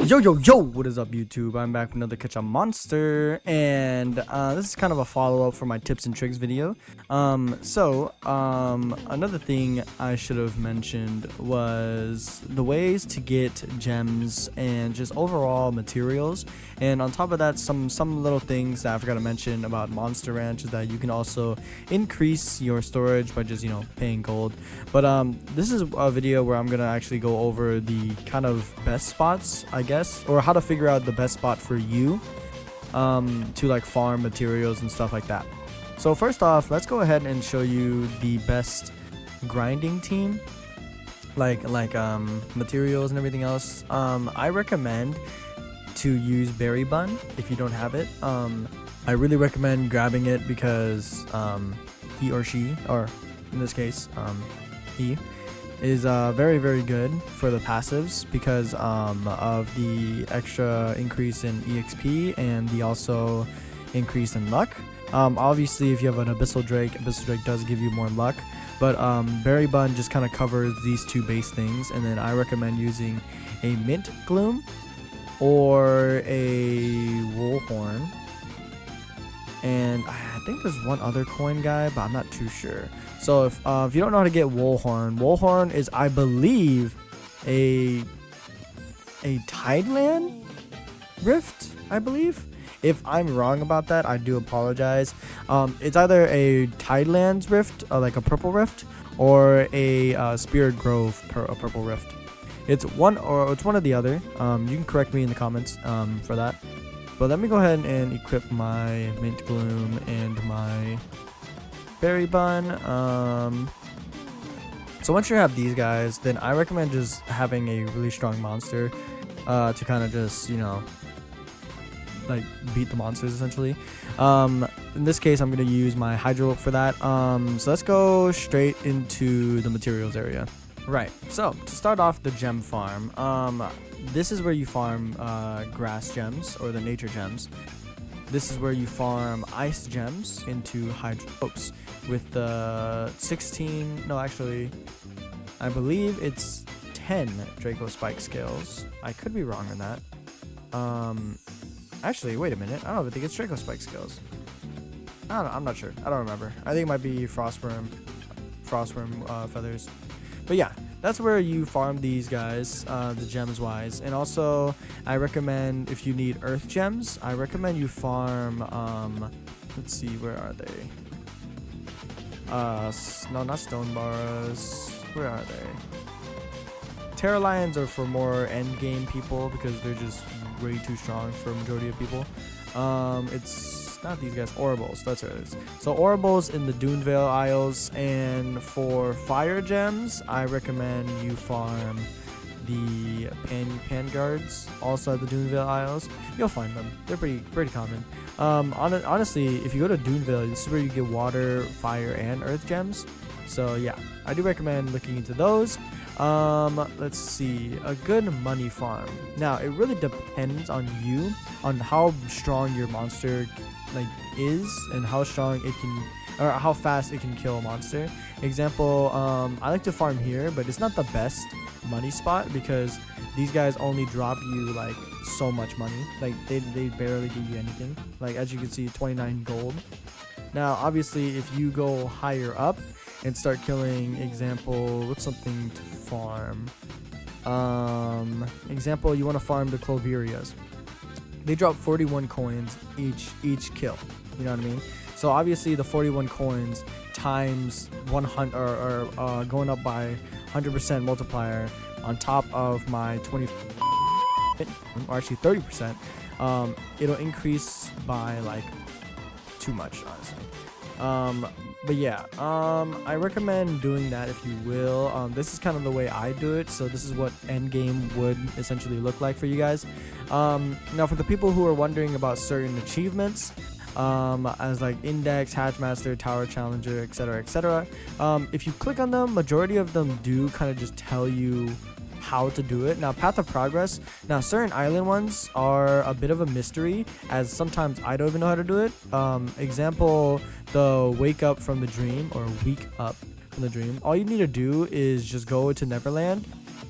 Yo, what is up, YouTube? I'm back with another Catch a Monster, and this is kind of a follow-up for my tips and tricks video. Another thing I should have mentioned was the ways to get gems and just overall materials. And on top of that, some little things that I forgot to mention about Monster Ranch is that you can also increase your storage by just, paying gold. But this is a video where I'm gonna actually go over the kind of best spots, I guess, or how to figure out the best spot for you to like farm materials and stuff like that. So first off, let's go ahead and show you the best grinding team, like materials and everything else. I recommend to use Berry Bun if you don't have it. I really recommend grabbing it because he or she, or in this case he, is very good for the passives because of the extra increase in EXP and the also increase in luck. Obviously if you have an Abyssal Drake does give you more luck, but Berry Bun just kind of covers these two base things. And then I recommend using a Mint Gloom or a Wool Horn, and I think there's one other coin guy, but I'm not too sure. So if you don't know how to get Wool Horn is, I believe, a Tideland Rift, I believe. If I'm wrong about that, I do apologize. It's either a Tidelands Rift, like a purple rift, or a Spirit Grove purple rift. It's one or the other. You can correct me in the comments for that. But let me go ahead and equip my Mint Gloom and my Berry Bun. So once you have these guys, then I recommend just having a really strong monster to kind of just, like beat the monsters essentially. In this case, I'm going to use my Hydro for that. So let's go straight into the materials area. Right, so to start off the gem farm, this is where you farm grass gems or the nature gems. This is where you farm ice gems into hydropes with the 16, no actually, I believe it's 10 Draco Spike scales. I could be wrong on that. Actually, wait a minute, I don't even think it's Draco Spike scales. I'm not sure, I don't remember. I think it might be Frostworm feathers. But yeah, that's where you farm these guys, the gems wise. And also, I recommend if you need earth gems, I recommend you farm, let's see, where are they? No, not stone bars. Where are they? Terra Lions are for more end game people because they're just way too strong for a majority of people. It's not these guys, Orables, that's what it is. So Orables in the Dunevale Isles, and for fire gems, I recommend you farm the Panguards, also at the Dunevale Isles. You'll find them, they're pretty common. Honestly, if you go to Dunevale, this is where you get water, fire, and earth gems. So yeah, I do recommend looking into those. Let's see, a good money farm. Now, it really depends on you, on how strong your monster is and how strong it can, or how fast it can kill a monster. Example, I like to farm here, but it's not the best money spot because these guys only drop you like so much money. Like they barely give you anything. Like as you can see, 29 gold. Now obviously if you go higher up and start killing, example, what's something to farm? Example, you want to farm the Cloverias. They drop 41 coins each kill. You know what I mean? So obviously the 41 coins times 100 or going up by 100% multiplier on top of my 20, or actually 30%, it'll increase by like too much, honestly. But yeah, I recommend doing that if you will. This is kind of the way I do it, so this is what endgame would essentially look like for you guys. Now for the people who are wondering about certain achievements, as like Index, Hatchmaster, Tower Challenger, etc., if you click on them, majority of them do kind of just tell you how to do it. Now Path of Progress, now certain island ones are a bit of a mystery, as sometimes I don't even know how to do it. Example, the wake up from the dream, or week up from the dream, all you need to do is just go to Neverland,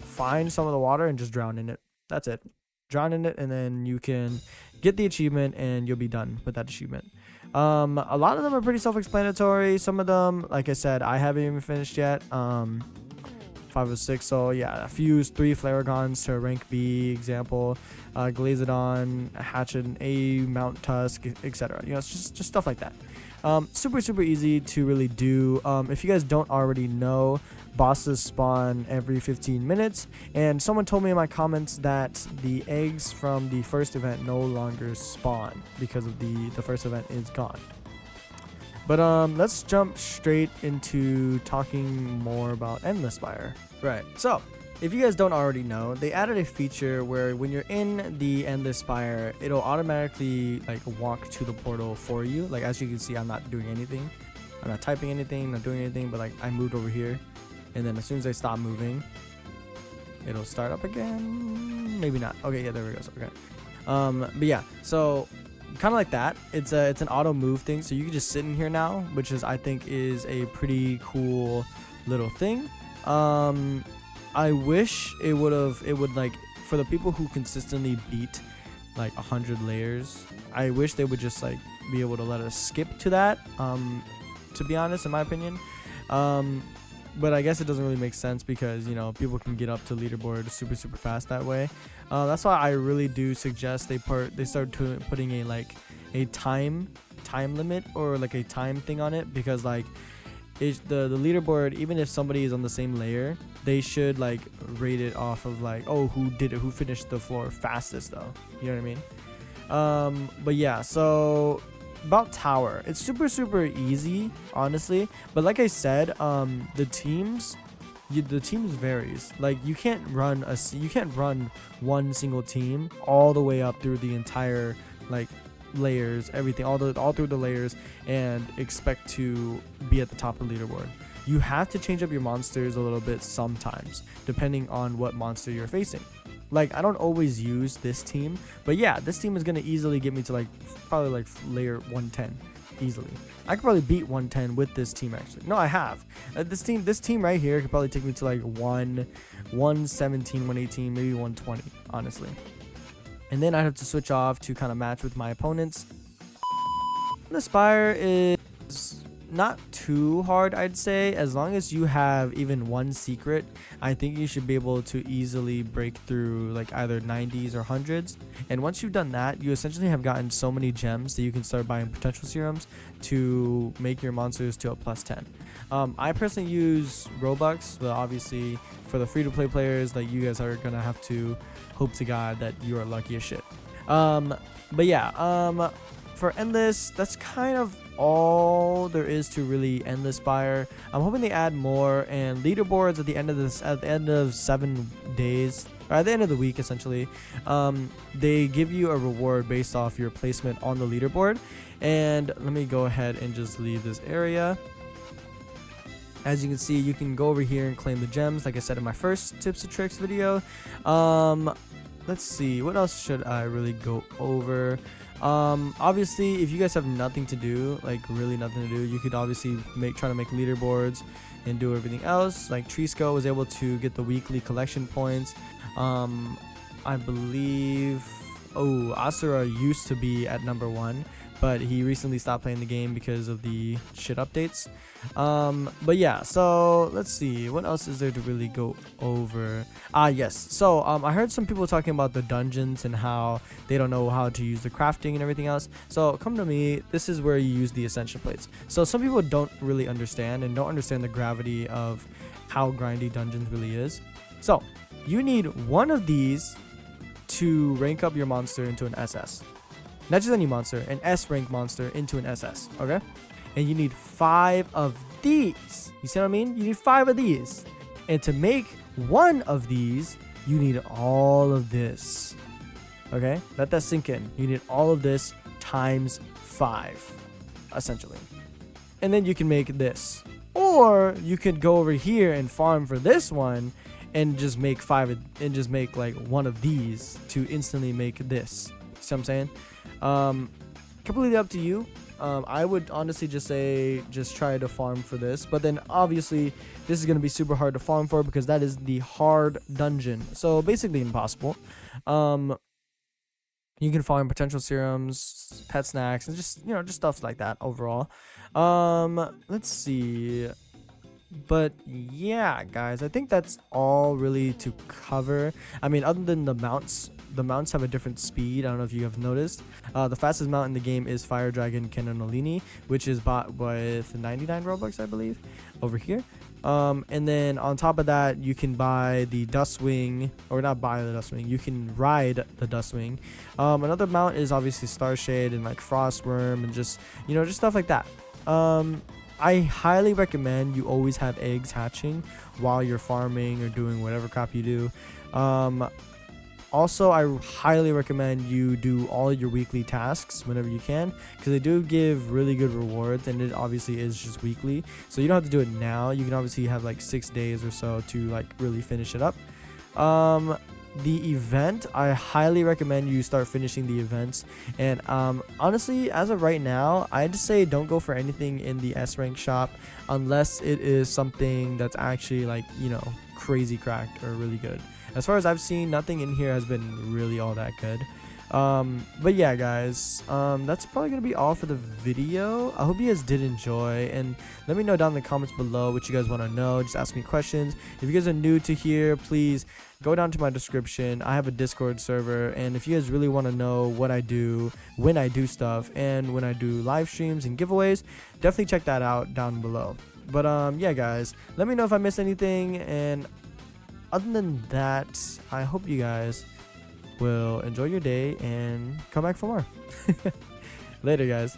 find some of the water and just drown in it. That's it. drown in it, and then you can get the achievement and you'll be done with that achievement. A lot of them are pretty self-explanatory. Some of them, like I said, I haven't even finished yet. 5 or 6. So yeah, fuse 3 Flaragons to rank B, example, Glazodon, Hatchet A, Mount Tusk, etc. You know, it's just stuff like that. Super easy to really do. If you guys don't already know, bosses spawn every 15 minutes, and someone told me in my comments that the eggs from the first event no longer spawn because of the first event is gone. But let's jump straight into talking more about Endless Spire. Right, so if you guys don't already know, they added a feature where when you're in the Endless Spire, it'll automatically like walk to the portal for you. Like as you can see, I'm not doing anything. I'm not typing anything, not doing anything, but like I moved over here. And then as soon as I stop moving, it'll start up again. Maybe not. Okay, yeah, there we go. Okay. But yeah, so kind of like that. It's an auto move thing, so you can just sit in here now, which is I think is a pretty cool little thing. I wish it would like for the people who consistently beat like 100 layers. I wish they would just like be able to let us skip to that. To be honest, in my opinion. But I guess it doesn't really make sense because, you know, people can get up to leaderboard super fast that way. That's why I really do suggest they start putting a time limit or like a time thing on it, because like the leaderboard, even if somebody is on the same layer, they should like rate it off of like, oh, who finished the floor fastest though. You know what I mean? But yeah, so about tower, it's super easy, honestly, but like I said, the teams varies. Like you can't run one single team all the way up through the entire like layers, everything, all through the layers, and expect to be at the top of the leaderboard. You have to change up your monsters a little bit sometimes, depending on what monster you're facing. Like, I don't always use this team, but yeah, this team is going to easily get me to like probably like layer 110 easily. I could probably beat 110 with this team actually. No, I have. This team right here could probably take me to like 117, 118, maybe 120, honestly. And then I have to switch off to kind of match with my opponents. The Spire is not too hard, I'd say. As long as you have even one secret, I think you should be able to easily break through like either 90s or 100s. And once you've done that, you essentially have gotten so many gems that you can start buying potential serums to make your monsters to a +10. I personally use Roblox, but obviously for the free-to-play players, like, you guys are gonna have to hope to God that you are lucky as shit. But yeah, for Endless, that's kind of all there is to really Endless Spire. I'm hoping they add more, and leaderboards at the end of 7 days, or at the end of the week essentially, they give you a reward based off your placement on the leaderboard. And let me go ahead and just leave this area. As you can see, you can go over here and claim the gems, like I said in my first tips and tricks video. Let's see, what else should I really go over? Obviously, if you guys have nothing to do, like really nothing to do, you could obviously try to make leaderboards and do everything else. Like Trisco was able to get the weekly collection points. I believe, Asura used to be at number 1, but he recently stopped playing the game because of the shit updates. But yeah, so let's see, what else is there to really go over? Yes, so I heard some people talking about the dungeons and how they don't know how to use the crafting and everything else. So come to me, this is where you use the ascension plates. So some people don't really understand and don't understand the gravity of how grindy dungeons really is. So you need one of these to rank up your monster into an SS. Not just any monster, an S rank monster into an SS, okay? And you need 5 of these. You see what I mean? You need 5 of these. And to make one of these, you need all of this. Okay? Let that sink in. You need all of this times 5, essentially. And then you can make this. Or you could go over here and farm for this one and just make 5 and just make like one of these to instantly make this. See what I'm saying? Completely up to you. I would honestly just say just try to farm for this, but then obviously this is going to be super hard to farm for because that is the hard dungeon, so basically impossible. You can farm potential serums, pet snacks, and just just stuff like that overall. Let's see. But yeah, guys, I think that's all really to cover. I mean, other than the mounts have a different speed. I don't know if you have noticed. The fastest mount in the game is Fire Dragon Cannonolini, which is bought with 99 Robux, I believe, over here. And then on top of that, you can buy the Dustwing, or not buy the Dustwing, you can ride the Dustwing. Another mount is obviously Starshade and like Frostworm and just just stuff like that. I highly recommend you always have eggs hatching while you're farming or doing whatever crap you do. Also, I highly recommend you do all your weekly tasks whenever you can, because they do give really good rewards, and it obviously is just weekly. So you don't have to do it now. You can obviously have like 6 days or so to like really finish it up. The event, I highly recommend you start finishing the events. And honestly, as of right now, I just say don't go for anything in the S rank shop unless it is something that's actually like crazy cracked or really good. As far as I've seen, nothing in here has been really all that good. But yeah, guys, that's probably gonna be all for the video. I hope you guys did enjoy, and let me know down in the comments below what you guys want to know. Just ask me questions. If you guys are new to here, please go down to my description. I have a Discord server, and if you guys really want to know what I do, when I do stuff, and when I do live streams and giveaways, definitely check that out down below. But yeah, guys, let me know if I missed anything, and other than that, I hope you guys will enjoy your day and come back for more. Later, guys.